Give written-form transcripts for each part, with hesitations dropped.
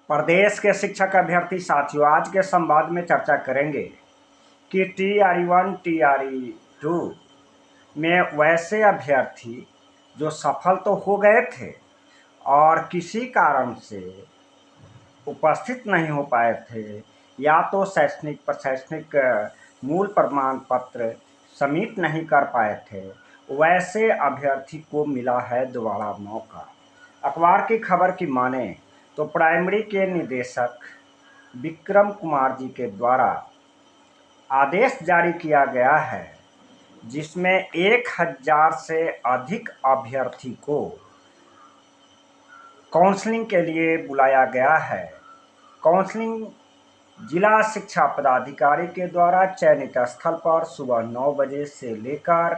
प्रदेश के शिक्षक अभ्यर्थी साथियों, आज के संवाद में चर्चा करेंगे कि TRE1 TRE2 में वैसे अभ्यर्थी जो सफल तो हो गए थे और किसी कारण से उपस्थित नहीं हो पाए थे या तो शैक्षणिक मूल प्रमाण पत्र सबमिट नहीं कर पाए थे, वैसे अभ्यर्थी को मिला है दोबारा मौका। अखबार की खबर की माने तो प्राइमरी के निदेशक विक्रम कुमार जी के द्वारा आदेश जारी किया गया है, जिसमें 1000 से अधिक अभ्यर्थी को काउंसलिंग के लिए बुलाया गया है। काउंसलिंग जिला शिक्षा पदाधिकारी के द्वारा चयनित स्थल पर सुबह 9 बजे से लेकर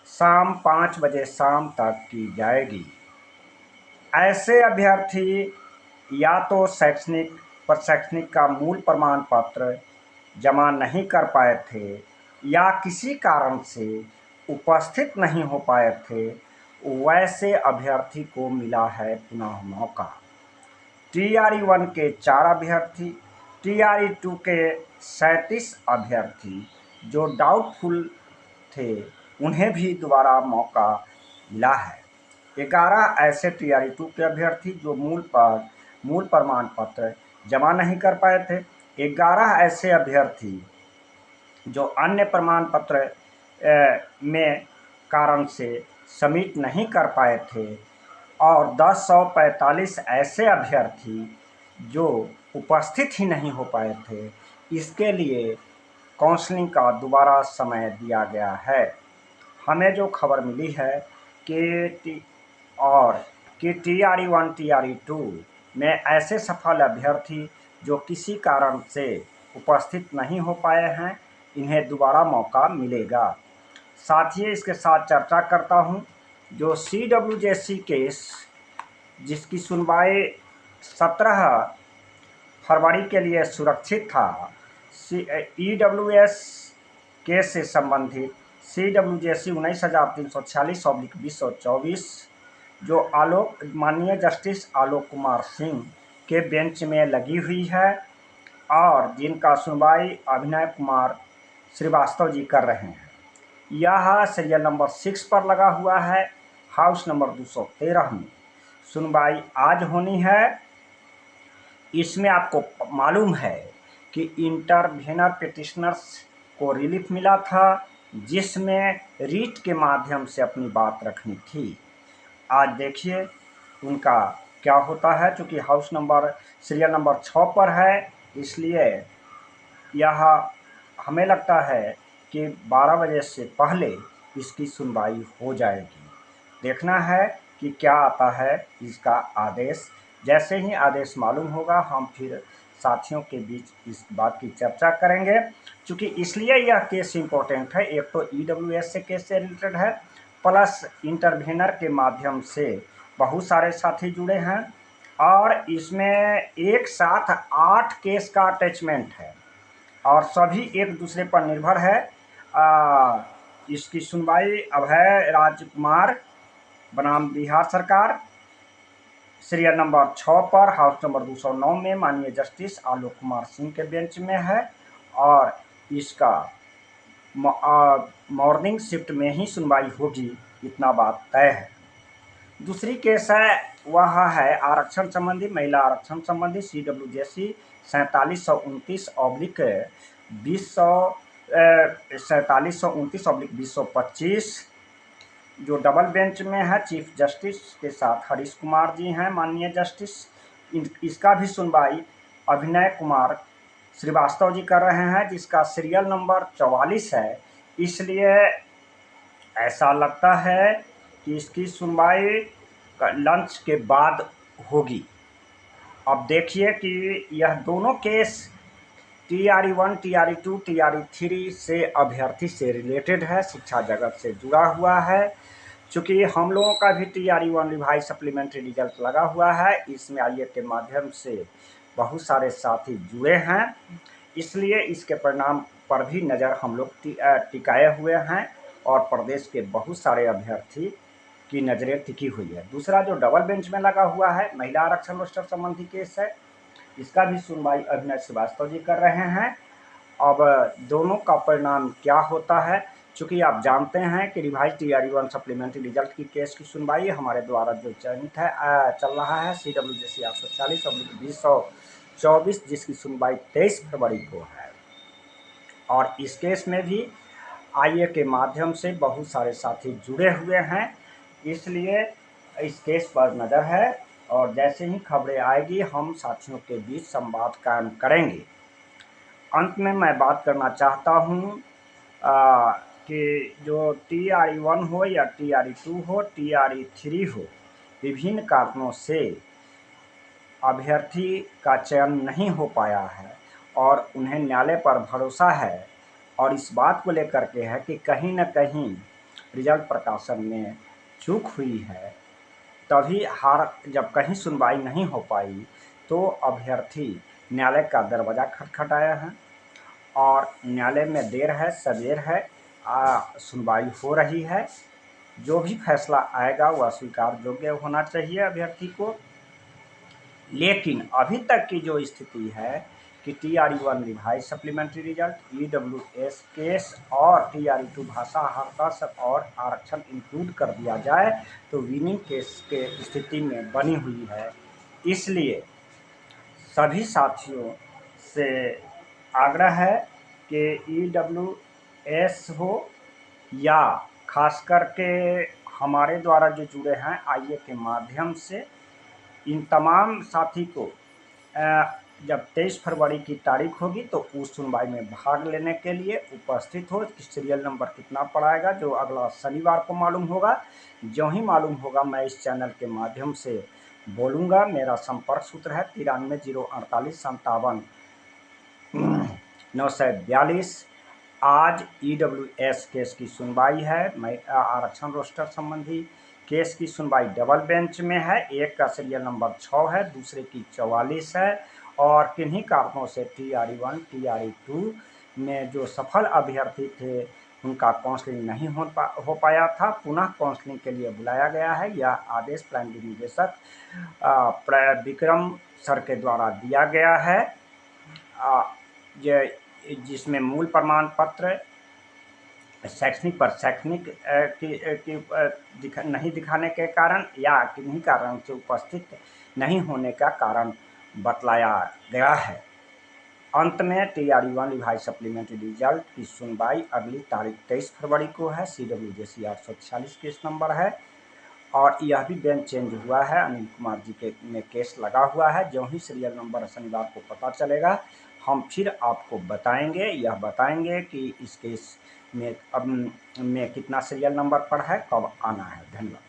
शाम 5 बजे शाम तक की जाएगी। ऐसे अभ्यर्थी या तो शैक्षणिक का मूल प्रमाण पत्र जमा नहीं कर पाए थे या किसी कारण से उपस्थित नहीं हो पाए थे, वैसे अभ्यर्थी को मिला है पुनः मौका। TRE1 के 4 अभ्यर्थी, TRE2 के 37 अभ्यर्थी जो डाउटफुल थे, उन्हें भी दोबारा मौका मिला है। 11 ऐसे TRE2 के अभ्यर्थी जो मूल प्रमाण पत्र जमा नहीं कर पाए थे, 11 ऐसे अभ्यर्थी जो अन्य प्रमाण पत्र में कारण से सबमिट नहीं कर पाए थे और 1045 ऐसे अभ्यर्थी जो उपस्थित ही नहीं हो पाए थे। इसके लिए काउंसलिंग का दोबारा समय दिया गया है। हमें जो खबर मिली है कि TRE1 TRE2 में ऐसे सफल अभ्यर्थी जो किसी कारण से उपस्थित नहीं हो पाए हैं, इन्हें दोबारा मौका मिलेगा। साथ ही इसके साथ चर्चा करता हूं, जो CWJC केस जिसकी सुनवाई 17 फरवरी के लिए सुरक्षित था, EWS केस से संबंधित CWJC 19,346/2024 जो माननीय जस्टिस आलोक कुमार सिंह के बेंच में लगी हुई है और जिनका सुनवाई अभिनय कुमार श्रीवास्तव जी कर रहे हैं। यह सीरियल नंबर 6 पर लगा हुआ है, हाउस नंबर 213 में सुनवाई आज होनी है। इसमें आपको मालूम है कि इंटरवेनर पिटिशनर्स को रिलीफ मिला था, जिसमें रीट के माध्यम से अपनी बात रखनी थी। आज देखिए उनका क्या होता है। चूँकि हाउस नंबर सीरियल नंबर 6 पर है, इसलिए यह हमें लगता है कि 12 बजे से पहले इसकी सुनवाई हो जाएगी। देखना है कि क्या आता है इसका आदेश। जैसे ही आदेश मालूम होगा, हम फिर साथियों के बीच इस बात की चर्चा करेंगे। चूँकि इसलिए यह केस इम्पोर्टेंट है, एक तो EWS से केस से रिलेटेड है, प्लस इंटरवेनर के माध्यम से बहुत सारे साथी जुड़े हैं और इसमें एक साथ 8 केस का अटैचमेंट है और सभी एक दूसरे पर निर्भर है। इसकी सुनवाई अभय राजकुमार बनाम बिहार सरकार सीरियल नंबर 6 पर हाउस नंबर 209 में माननीय जस्टिस आलोक कुमार सिंह के बेंच में है और इसका मॉर्निंग शिफ्ट में ही सुनवाई होगी, इतना बात तय है। दूसरी केस है, वह है आरक्षण संबंधी, महिला आरक्षण संबंधी CWJC 4729/2025 जो डबल बेंच में है। चीफ जस्टिस के साथ हरीश कुमार जी हैं माननीय जस्टिस। इसका भी सुनवाई अभिनय कुमार श्रीवास्तव जी कर रहे हैं, जिसका सीरियल नंबर 44 है। इसलिए ऐसा लगता है कि इसकी सुनवाई लंच के बाद होगी। अब देखिए कि यह दोनों केस TRE1 TRE2 TRE3 से अभ्यर्थी से रिलेटेड है, शिक्षा जगत से जुड़ा हुआ है। चूँकि हम लोगों का भी TRE1 रिवाइज सप्लीमेंट्री रिजल्ट लगा हुआ है, इसमें आईए के माध्यम से बहुत सारे साथी जुड़े हैं, इसलिए इसके परिणाम पर भी नज़र हम लोग टिकाए हुए हैं और प्रदेश के बहुत सारे अभ्यर्थी की नज़रें टिकी हुई है। दूसरा जो डबल बेंच में लगा हुआ है महिला आरक्षण रोस्टर संबंधी केस है, इसका भी सुनवाई अभिनय श्रीवास्तव जी कर रहे हैं। अब दोनों का परिणाम क्या होता है, चूँकि आप जानते हैं कि रिवाइज TRE-1 सप्लीमेंट्री रिजल्ट की केस की सुनवाई हमारे द्वारा जो चयनित है चल रहा है CWJC 840/2024, जिसकी सुनवाई 23 फरवरी को है। और इस केस में भी IA के माध्यम से बहुत सारे साथी जुड़े हुए हैं, इसलिए इस केस पर नज़र है और जैसे ही खबरें आएगी हम साथियों के बीच संवाद कायम करेंगे। अंत में मैं बात करना चाहता हूँ कि जो TRE-1 हो या TRE-2 हो, TRE-3 हो, विभिन्न कारणों से अभ्यर्थी का चयन नहीं हो पाया है और उन्हें न्यायालय पर भरोसा है और इस बात को लेकर के है कि कहीं न कहीं रिजल्ट प्रकाशन में चूक हुई है, तभी जब कहीं सुनवाई नहीं हो पाई तो अभ्यर्थी न्यायालय का दरवाज़ा खटखटाया है और न्यायालय में देर है सबेर है, सुनवाई हो रही है। जो भी फैसला आएगा वह स्वीकार योग्य होना चाहिए अभ्यर्थी को। लेकिन अभी तक की जो स्थिति है कि TRE-1 revise supplementary result, EWS case और TRE-2 भाषा हड़ताल और आरक्षण इंक्लूड कर दिया जाए तो विनिंग केस के स्थिति में बनी हुई है। इसलिए सभी साथियों से आग्रह है कि EWS हो या खास करके हमारे द्वारा जो जुड़े हैं IA के माध्यम से, इन तमाम साथी को जब 23 फरवरी की तारीख होगी तो उस सुनवाई में भाग लेने के लिए उपस्थित हो। सीरियल नंबर कितना पड़ाएगा जो अगला शनिवार को मालूम होगा। जो ही मालूम होगा मैं इस चैनल के माध्यम से बोलूँगा। मेरा संपर्क सूत्र है 93 048 57 942। आज EWS केस की सुनवाई है, आरक्षण रोस्टर संबंधी केस की सुनवाई डबल बेंच में है। एक का सीरियल नंबर 6 है, दूसरे की 44 है और किन्हीं कारणों से TRE-1 TRE-2 में जो सफल अभ्यर्थी थे उनका काउंसलिंग नहीं हो पाया था, पुनः काउंसलिंग के लिए बुलाया गया है। यह आदेश प्राइमरी निदेशक विक्रम सर के द्वारा दिया गया है, जिसमें मूल प्रमाण पत्र शैक्षणिक पर शैक्षणिक नहीं दिखाने के कारण या किन्हीं कारण से उपस्थित नहीं होने का कारण बतलाया गया है। अंत में TRE-1 रिवाइज सप्लीमेंट्री रिजल्ट की सुनवाई अगली तारीख 23 फरवरी को है। CWJC 846 केस नंबर है और यह भी बेंच चेंज हुआ है। अनिल कुमार जी के में केस लगा हुआ है। जो ही सीरियल नंबर शनिवार को पता चलेगा हम फिर आपको बताएंगे, यह बताएंगे कि इस केस में अब में कितना सीरियल नंबर पर है, कब आना है। धन्यवाद।